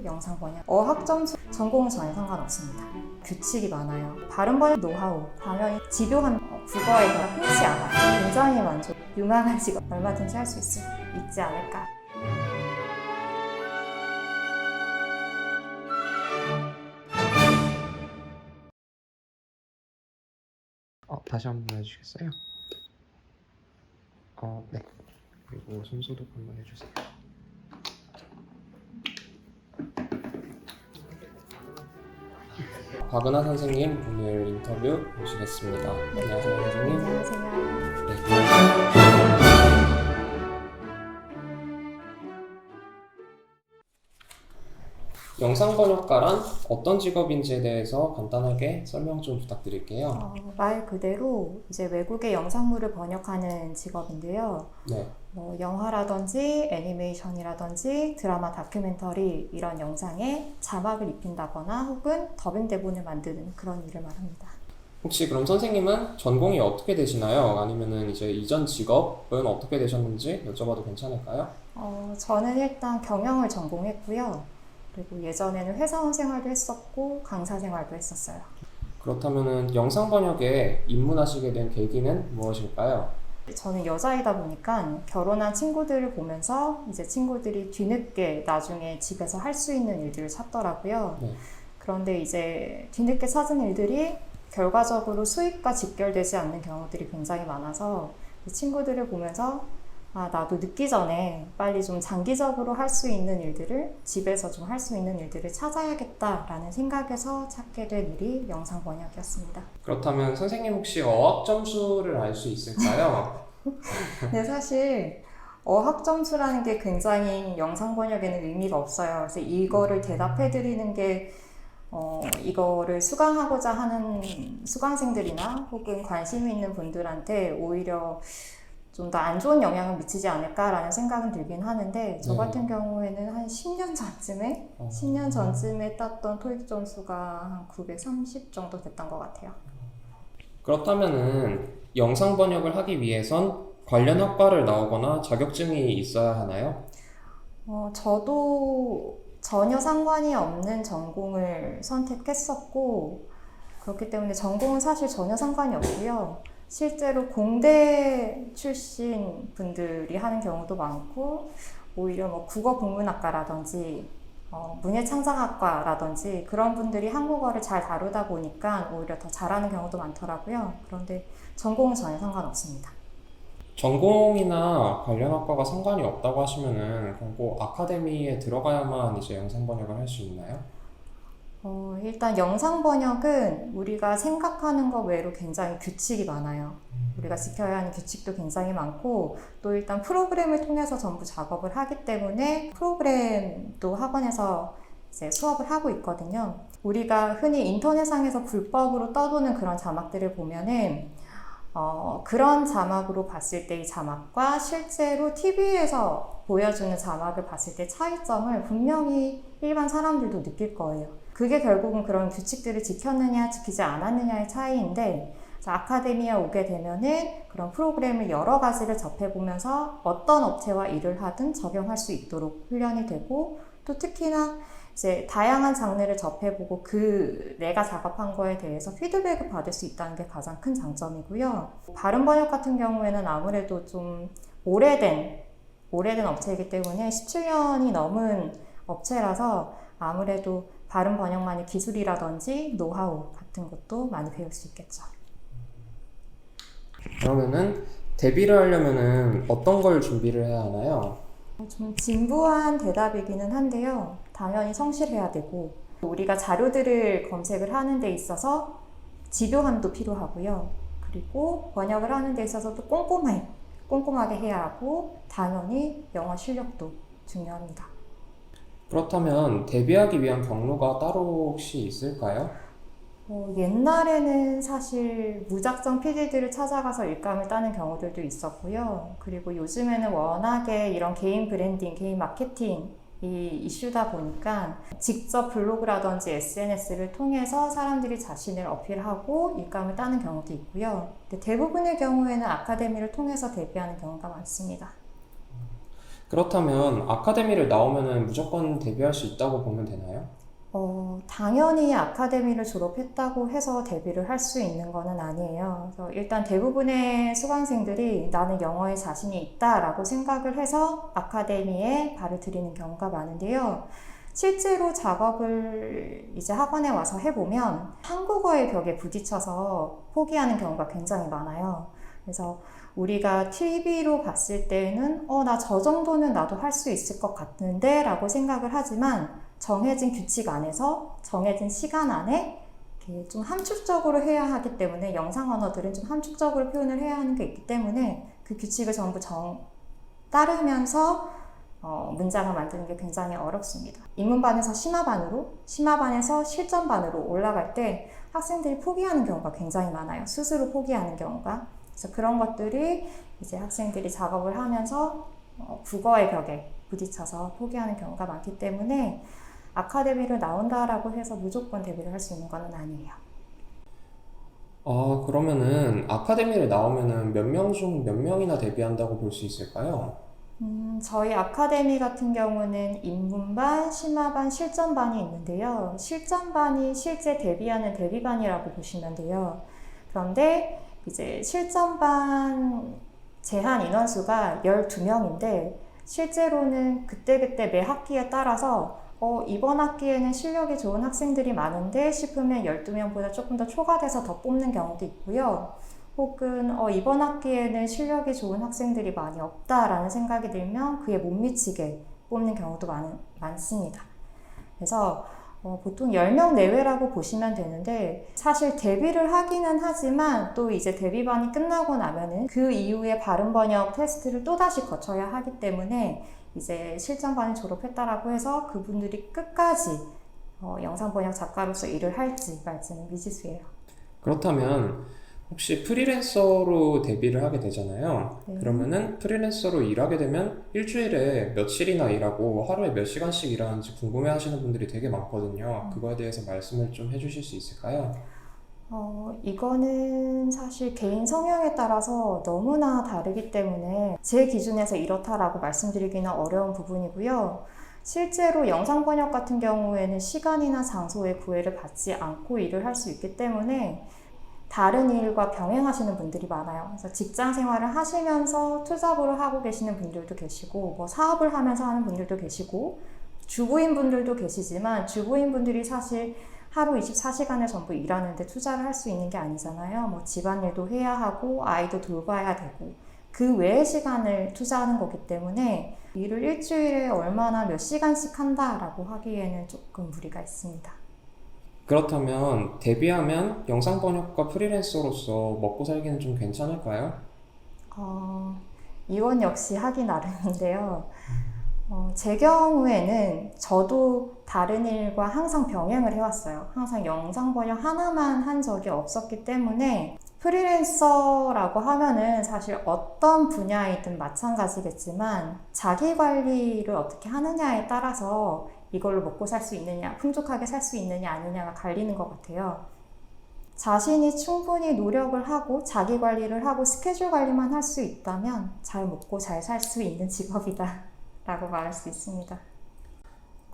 영상 번역, 어학 점수, 전공은 전혀 상관없습니다. 규칙이 많아요. 발음 번역 노하우, 당연히 집요한 국어에 대한 흔치 않아 굉장히 만족, 유망한 직업 얼마든지 할 수 있지 않을까. 다시 한번 해주시겠어요? 네. 그리고 손 소독 한번 해주세요. 박은하 선생님 오늘 인터뷰 모시겠습니다. 안녕하세요, 선생님. 안녕하세요. 네. 영상 번역가란 어떤 직업인지에 대해서 간단하게 설명 좀 부탁드릴게요. 말 그대로 이제 외국의 영상물을 번역하는 직업인데요. 네. 영화라든지 애니메이션이라든지 드라마, 다큐멘터리 이런 영상에 자막을 입힌다거나 혹은 더빙 대본을 만드는 그런 일을 말합니다. 혹시 그럼 선생님은 전공이 어떻게 되시나요? 아니면은 이제 이전 직업은 어떻게 되셨는지 여쭤봐도 괜찮을까요? 저는 일단 경영을 전공했고요. 그리고 예전에는 회사원 생활도 했었고 강사 생활도 했었어요. 그렇다면은 영상 번역에 입문하시게 된 계기는 무엇일까요? 저는 여자이다 보니까 결혼한 친구들을 보면서 이제 친구들이 뒤늦게 나중에 집에서 할 수 있는 일들을 찾더라고요. 네. 그런데 이제 뒤늦게 찾은 일들이 결과적으로 수익과 직결되지 않는 경우들이 굉장히 많아서 친구들을 보면서 나도 늦기 전에 빨리 좀 장기적으로 할 수 있는 일들을, 집에서 좀 할 수 있는 일들을 찾아야겠다라는 생각에서 찾게 된 일이 영상 번역이었습니다. 그렇다면 선생님 혹시 어학 점수를 알 수 있을까요? 근데 사실 어학 점수라는 게 굉장히 영상 번역에는 의미가 없어요. 그래서 이거를 대답해 드리는 게 이거를 수강하고자 하는 수강생들이나 혹은 관심 있는 분들한테 오히려 좀 더 안 좋은 영향을 미치지 않을까라는 생각은 들긴 하는데 저 같은 경우에는 한 10년 전쯤에 10년 전쯤에 땄던 토익 점수가 한 930 정도 됐던 것 같아요. 그렇다면은 영상 번역을 하기 위해선 관련 학과를 나오거나 자격증이 있어야 하나요? 저도 전혀 상관이 없는 전공을 선택했었고 그렇기 때문에 전공은 사실 전혀 상관이 없고요. 실제로 공대 출신 분들이 하는 경우도 많고 오히려 국어 국문학과라든지 문예창작학과라든지 그런 분들이 한국어를 잘 다루다 보니까 오히려 더 잘하는 경우도 많더라고요. 그런데 전공은 전혀 상관없습니다. 전공이나 관련 학과가 상관이 없다고 하시면은 그럼 꼭 아카데미에 들어가야만 이제 영상 번역을 할 수 있나요? 일단 영상 번역은 우리가 생각하는 것 외로 굉장히 규칙이 많아요. 우리가 지켜야 하는 규칙도 굉장히 많고 또 일단 프로그램을 통해서 전부 작업을 하기 때문에 프로그램도 학원에서 이제 수업을 하고 있거든요. 우리가 흔히 인터넷상에서 불법으로 떠도는 그런 자막들을 보면은 그런 자막으로 봤을 때의 자막과 실제로 TV에서 보여주는 자막을 봤을 때 차이점을 분명히 일반 사람들도 느낄 거예요. 그게 결국은 그런 규칙들을 지켰느냐 지키지 않았느냐의 차이인데 아카데미에 오게 되면은 그런 프로그램을 여러 가지를 접해보면서 어떤 업체와 일을 하든 적용할 수 있도록 훈련이 되고 또 특히나 이제 다양한 장르를 접해보고 내가 작업한 거에 대해서 피드백을 받을 수 있다는 게 가장 큰 장점이고요. 발음 번역 같은 경우에는 아무래도 좀 오래된 업체이기 때문에 17년이 넘은 업체라서 아무래도 발음 번역만의 기술이라든지 노하우 같은 것도 많이 배울 수 있겠죠. 그러면은 데뷔를 하려면은 어떤 걸 준비를 해야 하나요? 좀 진부한 대답이기는 한데요. 당연히 성실해야 되고 우리가 자료들을 검색을 하는 데 있어서 집요함도 필요하고요. 그리고 번역을 하는 데 있어서도 꼼꼼하게 해야 하고 당연히 영어 실력도 중요합니다. 그렇다면 데뷔하기 위한 경로가 따로 혹시 있을까요? 옛날에는 사실 무작정 PD들을 찾아가서 일감을 따는 경우들도 있었고요. 그리고 요즘에는 워낙에 이런 개인 브랜딩, 개인 마케팅이 이슈다 보니까 직접 블로그라든지 SNS를 통해서 사람들이 자신을 어필하고 일감을 따는 경우도 있고요. 근데 대부분의 경우에는 아카데미를 통해서 데뷔하는 경우가 많습니다. 그렇다면 아카데미를 나오면은 무조건 데뷔할 수 있다고 보면 되나요? 당연히 아카데미를 졸업했다고 해서 데뷔를 할 수 있는 거는 아니에요. 그래서 일단 대부분의 수강생들이 나는 영어에 자신이 있다라고 생각을 해서 아카데미에 발을 들이는 경우가 많은데요. 실제로 작업을 이제 학원에 와서 해보면 한국어의 벽에 부딪혀서 포기하는 경우가 굉장히 많아요. 그래서 우리가 TV로 봤을 때는 나 저 정도는 나도 할 수 있을 것 같은데 라고 생각을 하지만 정해진 규칙 안에서 정해진 시간 안에 이렇게 좀 함축적으로 해야 하기 때문에 영상 언어들은 좀 함축적으로 표현을 해야 하는 게 있기 때문에 그 규칙을 전부 따르면서 문장을 만드는 게 굉장히 어렵습니다. 입문반에서 심화반으로, 심화반에서 실전반으로 올라갈 때 학생들이 포기하는 경우가 굉장히 많아요. 스스로 포기하는 경우가. 그래서 그런 것들이 이제 학생들이 작업을 하면서 국어의 벽에 부딪혀서 포기하는 경우가 많기 때문에 아카데미를 나온다라고 해서 무조건 데뷔를 할 수 있는 건 아니에요. 그러면은 아카데미를 나오면은 몇 명 중 몇 명이나 데뷔한다고 볼 수 있을까요? 저희 아카데미 같은 경우는 입문반, 심화반, 실전반이 있는데요. 실전반이 실제 데뷔하는 데뷔반이라고 보시면 돼요. 그런데 이제 실전반 제한 인원수가 12명인데 실제로는 그때그때 매 학기에 따라서 이번 학기에는 실력이 좋은 학생들이 많은데 싶으면 12명보다 조금 더 초과돼서 더 뽑는 경우도 있고요. 혹은 이번 학기에는 실력이 좋은 학생들이 많이 없다라는 생각이 들면 그에 못 미치게 뽑는 경우도 많습니다. 그래서 보통 10명 내외라고 보시면 되는데 사실 데뷔를 하기는 하지만 또 이제 데뷔반이 끝나고 나면은 그 이후에 발음 번역 테스트를 또다시 거쳐야 하기 때문에 이제 실전반을 졸업했다라고 해서 그분들이 끝까지 영상 번역 작가로서 일을 할지 말지는 미지수예요. 그렇다면 혹시 프리랜서로 데뷔를 하게 되잖아요. 네. 그러면은 프리랜서로 일하게 되면 일주일에 며칠이나 일하고 하루에 몇 시간씩 일하는지 궁금해 하시는 분들이 되게 많거든요. 그거에 대해서 말씀을 좀 해주실 수 있을까요? 이거는 사실 개인 성향에 따라서 너무나 다르기 때문에 제 기준에서 이렇다라고 말씀드리기는 어려운 부분이고요. 실제로 영상 번역 같은 경우에는 시간이나 장소의 구애를 받지 않고 일을 할 수 있기 때문에 다른 일과 병행하시는 분들이 많아요. 그래서 직장 생활을 하시면서 투잡으로 하고 계시는 분들도 계시고, 뭐 사업을 하면서 하는 분들도 계시고, 주부인 분들도 계시지만, 주부인 분들이 사실 하루 24시간을 전부 일하는데 투자를 할 수 있는 게 아니잖아요. 뭐 집안일도 해야 하고, 아이도 돌봐야 되고, 그 외의 시간을 투자하는 거기 때문에 일을 일주일에 얼마나 몇 시간씩 한다라고 하기에는 조금 무리가 있습니다. 그렇다면 데뷔하면 영상 번역가 프리랜서로서 먹고 살기는 좀 괜찮을까요? 이건 역시 하기 나름인데요. 제 경우에는 저도 다른 일과 항상 병행을 해왔어요. 항상 영상 번역 하나만 한 적이 없었기 때문에 프리랜서라고 하면은 사실 어떤 분야이든 마찬가지겠지만 자기 관리를 어떻게 하느냐에 따라서 이걸로 먹고 살 수 있느냐, 풍족하게 살 수 있느냐 아니냐가 갈리는 것 같아요. 자신이 충분히 노력을 하고 자기 관리를 하고 스케줄 관리만 할 수 있다면 잘 먹고 잘 살 수 있는 직업이다 라고 말할 수 있습니다.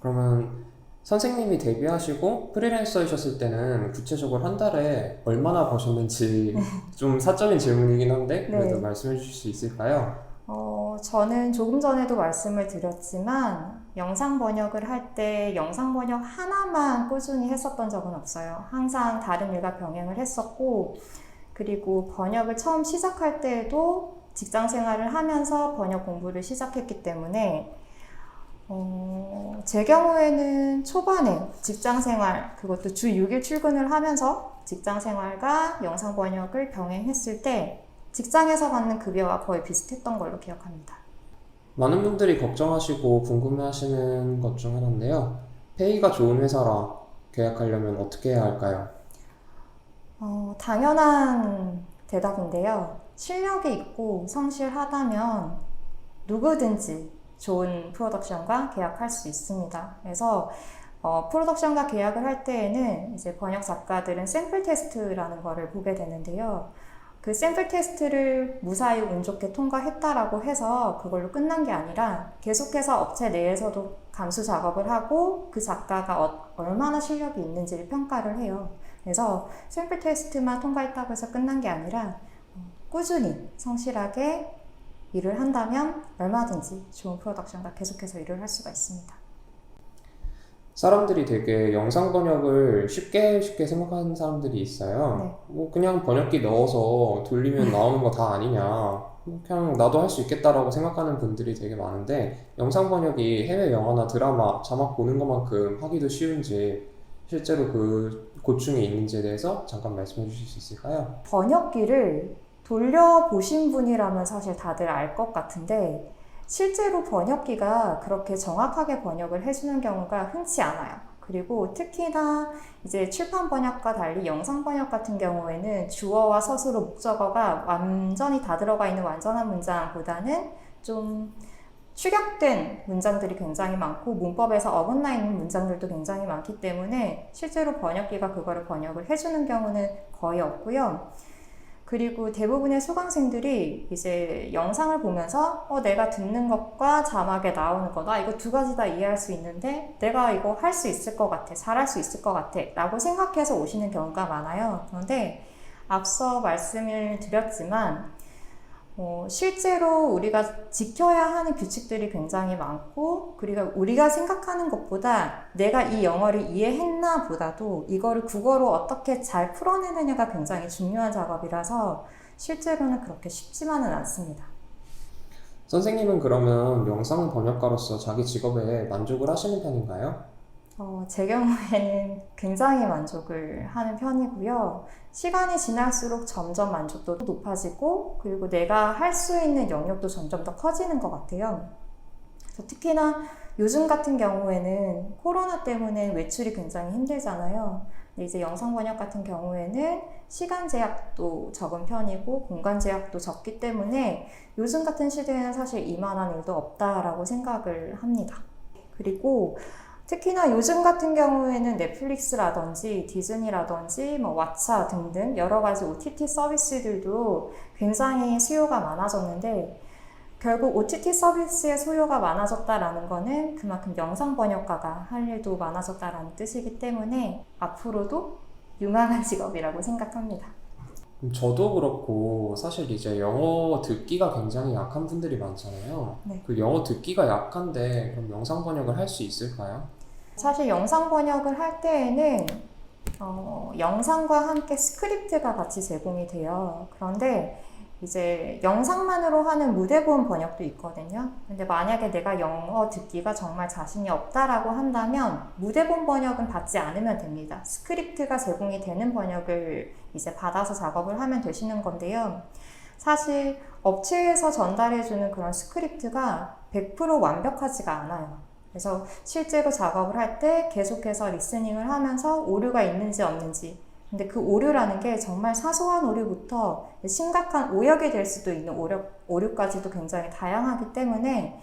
그러면 선생님이 데뷔하시고 프리랜서이셨을 때는 구체적으로 한 달에 얼마나 버셨는지 좀 사적인 질문이긴 한데 그래도 네. 말씀해 주실 수 있을까요? 저는 조금 전에도 말씀을 드렸지만 영상 번역을 할 때 영상 번역 하나만 꾸준히 했었던 적은 없어요. 항상 다른 일과 병행을 했었고 그리고 번역을 처음 시작할 때에도 직장 생활을 하면서 번역 공부를 시작했기 때문에 제 경우에는 초반에 직장 생활, 그것도 주 6일 출근을 하면서 직장 생활과 영상 번역을 병행했을 때 직장에서 받는 급여와 거의 비슷했던 걸로 기억합니다. 많은 분들이 걱정하시고 궁금해하시는 것 중 하나인데요. 페이가 좋은 회사라 계약하려면 어떻게 해야 할까요? 당연한 대답인데요. 실력이 있고 성실하다면 누구든지 좋은 프로덕션과 계약할 수 있습니다. 그래서 프로덕션과 계약을 할 때에는 이제 번역 작가들은 샘플 테스트라는 거를 보게 되는데요. 그 샘플 테스트를 무사히 운 좋게 통과했다라고 해서 그걸로 끝난 게 아니라 계속해서 업체 내에서도 감수 작업을 하고 그 작가가 얼마나 실력이 있는지를 평가를 해요. 그래서 샘플 테스트만 통과했다고 해서 끝난 게 아니라 꾸준히 성실하게 일을 한다면 얼마든지 좋은 프로덕션과 계속해서 일을 할 수가 있습니다. 사람들이 되게 영상 번역을 쉽게 생각하는 사람들이 있어요. 네. 뭐 그냥 번역기 넣어서 돌리면 나오는 거 다 아니냐. 그냥 나도 할 수 있겠다라고 생각하는 분들이 되게 많은데 영상 번역이 해외 영화나 드라마 자막 보는 것만큼 하기도 쉬운지 실제로 그 고충이 있는지에 대해서 잠깐 말씀해 주실 수 있을까요? 번역기를 돌려보신 분이라면 사실 다들 알 것 같은데 실제로 번역기가 그렇게 정확하게 번역을 해주는 경우가 흔치 않아요. 그리고 특히나 이제 출판 번역과 달리 영상 번역 같은 경우에는 주어와 서술어, 목적어가 완전히 다 들어가 있는 완전한 문장보다는 좀 축약된 문장들이 굉장히 많고 문법에서 어긋나 있는 문장들도 굉장히 많기 때문에 실제로 번역기가 그거를 번역을 해주는 경우는 거의 없고요. 그리고 대부분의 수강생들이 이제 영상을 보면서 내가 듣는 것과 자막에 나오는 거, 나 이거 두 가지 다 이해할 수 있는데 내가 이거 할 수 있을 것 같아, 잘할 수 있을 것 같아 라고 생각해서 오시는 경우가 많아요. 그런데 앞서 말씀을 드렸지만 실제로 우리가 지켜야 하는 규칙들이 굉장히 많고 그리고 우리가 생각하는 것보다 내가 이 영어를 이해했나 보다도 이거를 국어로 어떻게 잘 풀어내느냐가 굉장히 중요한 작업이라서 실제로는 그렇게 쉽지만은 않습니다. 선생님은 그러면 영상 번역가로서 자기 직업에 만족을 하시는 편인가요? 제 경우에는 굉장히 만족을 하는 편이고요. 시간이 지날수록 점점 만족도도 높아지고 그리고 내가 할 수 있는 영역도 점점 더 커지는 것 같아요. 그래서 특히나 요즘 같은 경우에는 코로나 때문에 외출이 굉장히 힘들잖아요. 근데 이제 영상 번역 같은 경우에는 시간 제약도 적은 편이고 공간 제약도 적기 때문에 요즘 같은 시대에는 사실 이만한 일도 없다라고 생각을 합니다. 그리고 특히나 요즘 같은 경우에는 넷플릭스라든지 디즈니라든지 왓챠 등등 여러 가지 OTT 서비스들도 굉장히 수요가 많아졌는데 결국 OTT 서비스의 수요가 많아졌다라는 거는 그만큼 영상 번역가가 할 일도 많아졌다라는 뜻이기 때문에 앞으로도 유망한 직업이라고 생각합니다. 저도 그렇고 사실 이제 영어 듣기가 굉장히 약한 분들이 많잖아요. 네. 그 영어 듣기가 약한데 그럼 영상 번역을 할 수 있을까요? 사실 영상 번역을 할 때에는 영상과 함께 스크립트가 같이 제공이 돼요. 그런데 이제 영상만으로 하는 무대본 번역도 있거든요. 근데 만약에 내가 영어 듣기가 정말 자신이 없다라고 한다면 무대본 번역은 받지 않으면 됩니다. 스크립트가 제공이 되는 번역을 이제 받아서 작업을 하면 되시는 건데요. 사실 업체에서 전달해주는 그런 스크립트가 100% 완벽하지가 않아요. 그래서 실제로 작업을 할 때 계속해서 리스닝을 하면서 오류가 있는지 없는지 근데 그 오류라는 게 정말 사소한 오류부터 심각한 오역이 될 수도 있는 오류까지도 굉장히 다양하기 때문에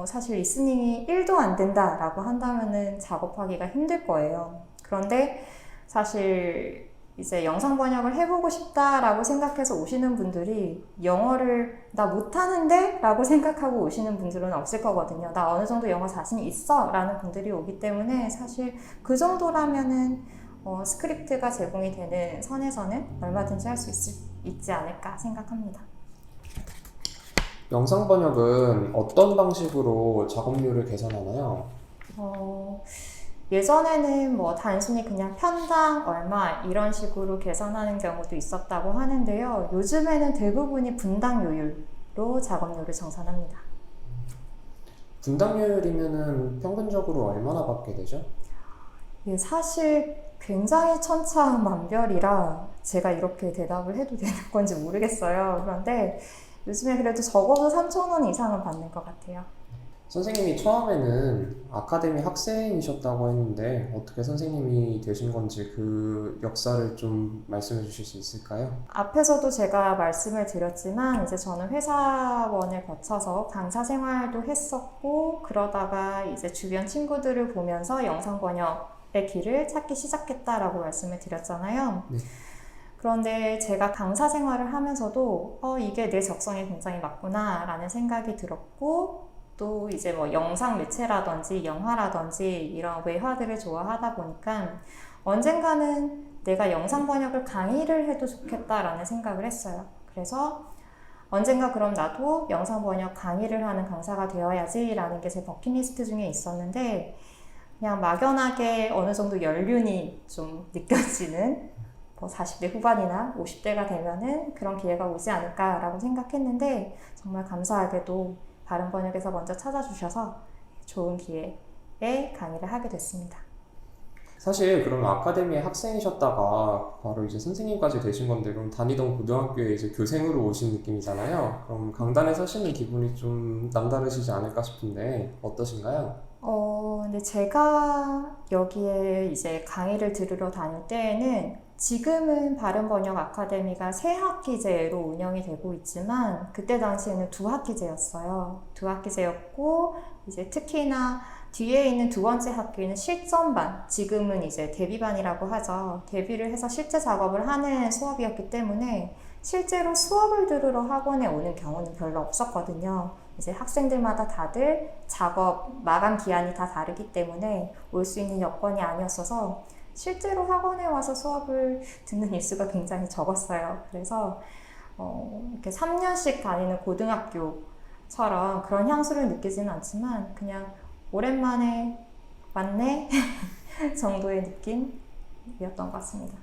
사실 리스닝이 1도 안 된다라고 한다면은 작업하기가 힘들 거예요. 그런데 사실 이제 영상 번역을 해보고 싶다라고 생각해서 오시는 분들이 영어를 나 못하는데? 라고 생각하고 오시는 분들은 없을 거거든요. 나 어느 정도 영어 자신이 있어 라는 분들이 오기 때문에 사실 그 정도라면은 스크립트가 제공이 되는 선에서는 얼마든지 할 수 있지 않을까 생각합니다. 영상 번역은 어떤 방식으로 작업료를 계산하나요? 예전에는 단순히 그냥 편당 얼마 이런 식으로 계산하는 경우도 있었다고 하는데요. 요즘에는 대부분이 분당 요율로 작업료를 정산합니다. 분당 요율이면은 평균적으로 얼마나 받게 되죠? 예, 사실 굉장히 천차만별이라 제가 이렇게 대답을 해도 되는 건지 모르겠어요. 그런데 요즘에 그래도 적어도 3,000원 이상은 받는 것 같아요. 선생님이 처음에는 아카데미 학생이셨다고 했는데 어떻게 선생님이 되신 건지 그 역사를 좀 말씀해 주실 수 있을까요? 앞에서도 제가 말씀을 드렸지만 이제 저는 회사원을 거쳐서 강사 생활도 했었고 그러다가 이제 주변 친구들을 보면서 영상 번역의 길을 찾기 시작했다라고 말씀을 드렸잖아요. 네. 그런데 제가 강사 생활을 하면서도 이게 내 적성에 굉장히 맞구나 라는 생각이 들었고, 또 이제 뭐 영상 매체라든지 영화라든지 이런 외화들을 좋아하다 보니까 언젠가는 내가 영상 번역을 강의를 해도 좋겠다라는 생각을 했어요. 그래서 언젠가 그럼 나도 영상 번역 강의를 하는 강사가 되어야지 라는 게 제 버킷리스트 중에 있었는데, 그냥 막연하게 어느 정도 연륜이 좀 느껴지는 뭐 40대 후반이나 50대가 되면은 그런 기회가 오지 않을까라고 생각했는데, 정말 감사하게도 바른 번역에서 먼저 찾아주셔서 좋은 기회에 강의를 하게 됐습니다. 사실 그러면 아카데미에 학생이셨다가 바로 이제 선생님까지 되신 건데, 그럼 다니던 고등학교에 이제 교생으로 오신 느낌이잖아요. 그럼 강단에 서시는 기분이 좀 남다르시지 않을까 싶은데 어떠신가요? 근데 제가 여기에 이제 강의를 들으러 다닐 때에는, 지금은 바른 번역 아카데미가 세 학기제로 운영이 되고 있지만 그때 당시에는 두 학기제였어요. 두 학기제였고, 이제 특히나 뒤에 있는 두 번째 학기는 실전반, 지금은 이제 데뷔반이라고 하죠. 데뷔를 해서 실제 작업을 하는 수업이었기 때문에 실제로 수업을 들으러 학원에 오는 경우는 별로 없었거든요. 이제 학생들마다 다들 작업 마감 기한이 다 다르기 때문에 올 수 있는 여건이 아니었어서 실제로 학원에 와서 수업을 듣는 일수가 굉장히 적었어요. 그래서 이렇게 3년씩 다니는 고등학교처럼 그런 향수를 느끼지는 않지만 그냥 오랜만에 왔네 정도의 느낌이었던 것 같습니다.